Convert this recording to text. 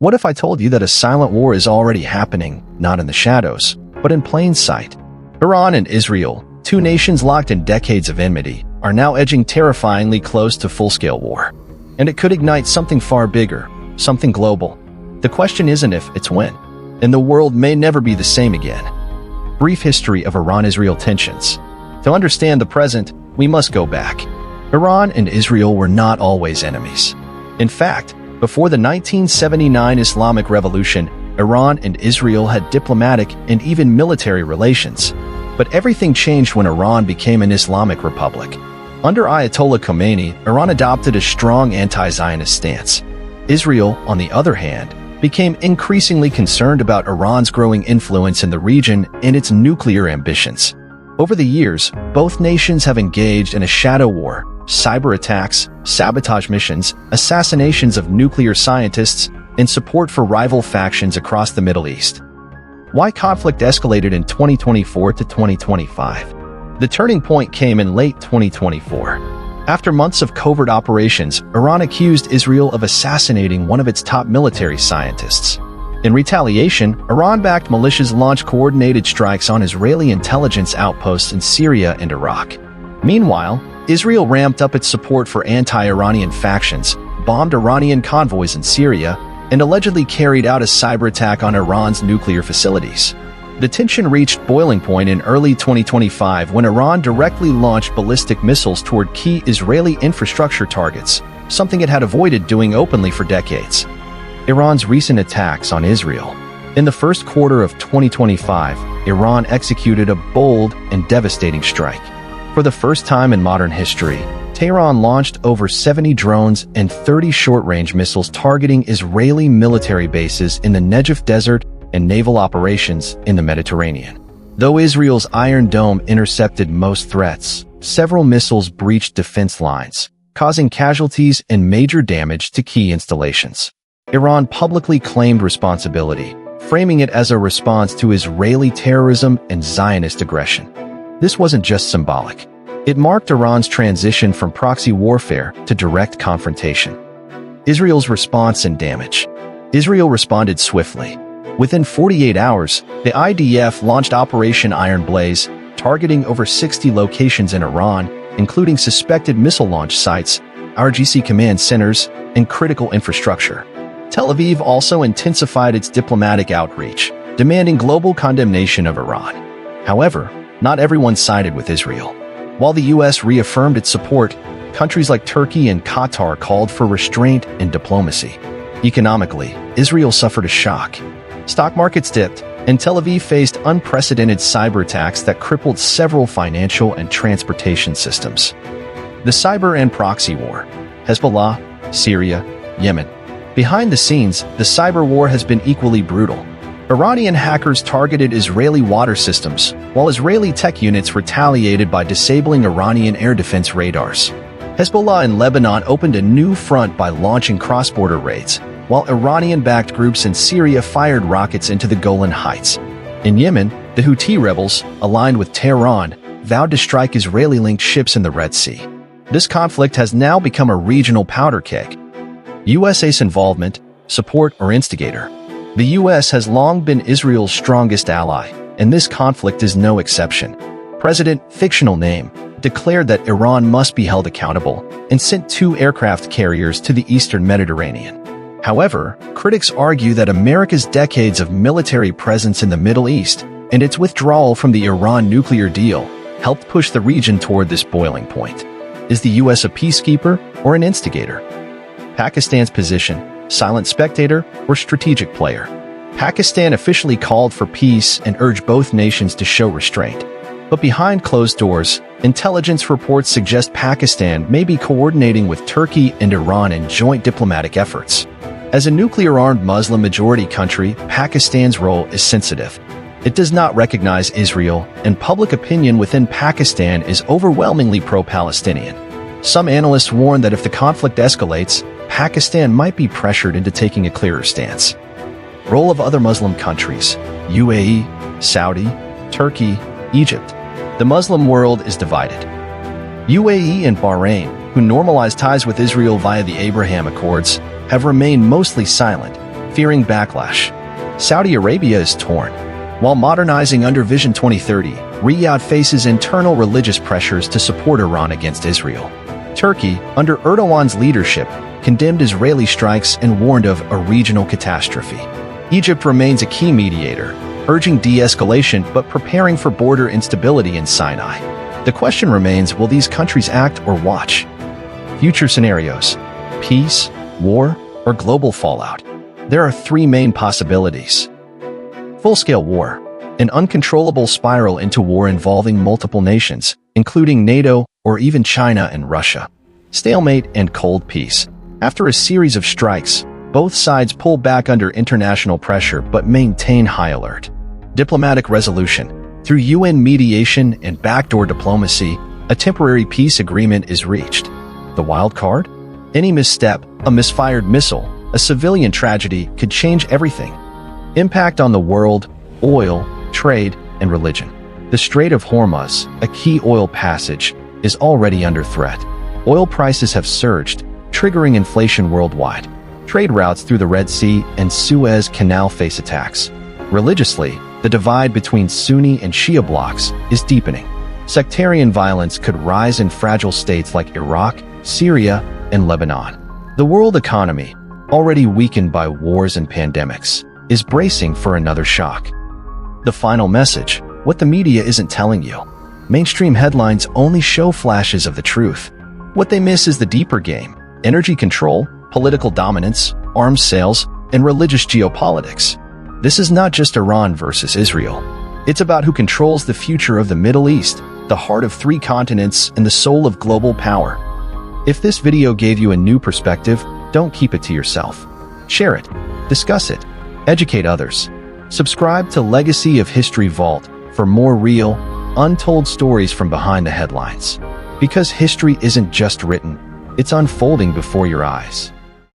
What if I told you that a silent war is already happening, not in the shadows, but in plain sight? Iran and Israel, two nations locked in decades of enmity, are now edging terrifyingly close to full-scale war. And it could ignite something far bigger, something global. The question isn't if, it's when. And the world may never be the same again. Brief history of Iran-Israel tensions. To understand the present, we must go back. Iran and Israel were not always enemies. In fact, before the 1979 Islamic Revolution, Iran and Israel had diplomatic and even military relations. But everything changed when Iran became an Islamic republic. Under Ayatollah Khomeini, Iran adopted a strong anti-Zionist stance. Israel, on the other hand, became increasingly concerned about Iran's growing influence in the region and its nuclear ambitions. Over the years, both nations have engaged in a shadow war, cyber attacks, sabotage missions, assassinations of nuclear scientists, and support for rival factions across the Middle East. Why conflict escalated in 2024 to 2025? The turning point came in late 2024. After months of covert operations, Iran accused Israel of assassinating one of its top military scientists. In retaliation, Iran-backed militias launched coordinated strikes on Israeli intelligence outposts in Syria and Iraq. Meanwhile, Israel ramped up its support for anti-Iranian factions, bombed Iranian convoys in Syria, and allegedly carried out a cyber attack on Iran's nuclear facilities. The tension reached boiling point in early 2025 when Iran directly launched ballistic missiles toward key Israeli infrastructure targets, something it had avoided doing openly for decades. Iran's recent attacks on Israel. In the first quarter of 2025, Iran executed a bold and devastating strike. For the first time in modern history, Tehran launched over 70 drones and 30 short-range missiles targeting Israeli military bases in the Negev Desert and naval operations in the Mediterranean. Though Israel's Iron Dome intercepted most threats, several missiles breached defense lines, causing casualties and major damage to key installations. Iran publicly claimed responsibility, framing it as a response to Israeli terrorism and Zionist aggression. This wasn't just symbolic. It marked Iran's transition from proxy warfare to direct confrontation. Israel's response and damage. Israel responded swiftly. Within 48 hours, the IDF launched Operation Iron Blaze, targeting over 60 locations in Iran, including suspected missile launch sites, RGC command centers, and critical infrastructure. Tel Aviv also intensified its diplomatic outreach, demanding global condemnation of Iran. However, not everyone sided with Israel. While the U.S. reaffirmed its support, countries like Turkey and Qatar called for restraint and diplomacy. Economically, Israel suffered a shock. Stock markets dipped, and Tel Aviv faced unprecedented cyber attacks that crippled several financial and transportation systems. The cyber and proxy war. Hezbollah, Syria, Yemen. Behind the scenes, the cyber war has been equally brutal. Iranian hackers targeted Israeli water systems, while Israeli tech units retaliated by disabling Iranian air defense radars. Hezbollah in Lebanon opened a new front by launching cross-border raids, while Iranian-backed groups in Syria fired rockets into the Golan Heights. In Yemen, the Houthi rebels, aligned with Tehran, vowed to strike Israeli-linked ships in the Red Sea. This conflict has now become a regional powder keg. U.S. involvement, support, or instigator. The U.S. has long been Israel's strongest ally, and this conflict is no exception. President, fictional name, declared that Iran must be held accountable and sent 2 aircraft carriers to the eastern Mediterranean. However, critics argue that America's decades of military presence in the Middle East and its withdrawal from the Iran nuclear deal helped push the region toward this boiling point. Is the U.S. a peacekeeper or an instigator? Pakistan's position, silent spectator or strategic player? Pakistan officially called for peace and urged both nations to show restraint. But behind closed doors, intelligence reports suggest Pakistan may be coordinating with Turkey and Iran in joint diplomatic efforts. As a nuclear-armed Muslim-majority country, Pakistan's role is sensitive. It does not recognize Israel, and public opinion within Pakistan is overwhelmingly pro-Palestinian. Some analysts warn that if the conflict escalates, Pakistan might be pressured into taking a clearer stance. Role of other Muslim countries: UAE, Saudi, Turkey, Egypt. The Muslim world is divided. UAE and Bahrain, who normalized ties with Israel via the Abraham Accords, have remained mostly silent, fearing backlash. Saudi Arabia is torn. While modernizing under Vision 2030, Riyadh faces internal religious pressures to support Iran against Israel. Turkey, under Erdogan's leadership, condemned Israeli strikes and warned of a regional catastrophe. Egypt remains a key mediator, urging de-escalation but preparing for border instability in Sinai. The question remains, will these countries act or watch? Future scenarios: peace, war, or global fallout? There are three main possibilities. Full-scale war, an uncontrollable spiral into war involving multiple nations, including NATO or even China and Russia. Stalemate and cold peace. After a series of strikes, both sides pull back under international pressure but maintain high alert. Diplomatic resolution. Through UN mediation and backdoor diplomacy, a temporary peace agreement is reached. The wild card? Any misstep, a misfired missile, a civilian tragedy could change everything. Impact on the world, oil, trade, and religion. The Strait of Hormuz, a key oil passage, is already under threat. Oil prices have surged, triggering inflation worldwide. Trade routes through the Red Sea and Suez Canal face attacks. Religiously, the divide between Sunni and Shia blocs is deepening. Sectarian violence could rise in fragile states like Iraq, Syria, and Lebanon. The world economy, already weakened by wars and pandemics, is bracing for another shock. The final message: what the media isn't telling you. Mainstream headlines only show flashes of the truth. What they miss is the deeper game: energy control, political dominance, arms sales, and religious geopolitics. This is not just Iran versus Israel. It's about who controls the future of the Middle East, the heart of three continents, and the soul of global power. If this video gave you a new perspective, don't keep it to yourself. Share it, discuss it, educate others. Subscribe to Legacy of History Vault for more real, untold stories from behind the headlines. Because history isn't just written, it's unfolding before your eyes.